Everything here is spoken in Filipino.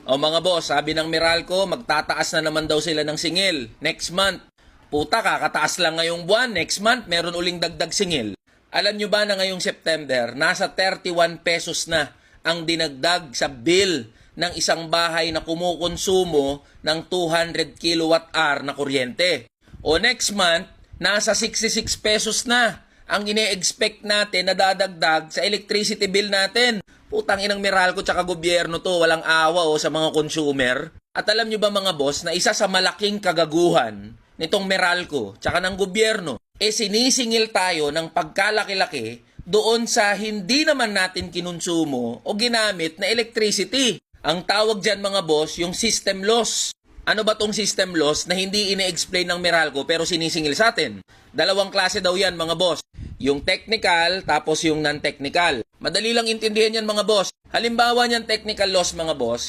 O mga boss, sabi ng Meralco, magtataas na naman daw sila ng singil next month. Puta, kakataas lang ngayong buwan. Next month, meron uling dagdag singil. Alam nyo ba na ngayong September, nasa 31 pesos na ang dinagdag sa bill ng isang bahay na kumukonsumo ng 200 kilowatt-hour na kuryente. O next month, nasa 66 pesos na ang ine-expect natin na dadagdag sa electricity bill natin. Putang inang Meralco tsaka gobyerno to, walang awa sa mga consumer. At alam nyo ba mga boss na isa sa malaking kagaguhan nitong Meralco tsaka ng gobyerno, sinisingil tayo ng pagkalaki-laki doon sa hindi naman natin kinonsumo o ginamit na electricity. Ang tawag dyan mga boss, yung system loss. Ano ba tong system loss na hindi ine-explain ng Meralco pero sinisingil sa atin? Dalawang klase daw yan mga boss. Yung technical tapos yung non-technical. Madali lang intindihan yan mga boss. Halimbawa niyan technical loss mga boss,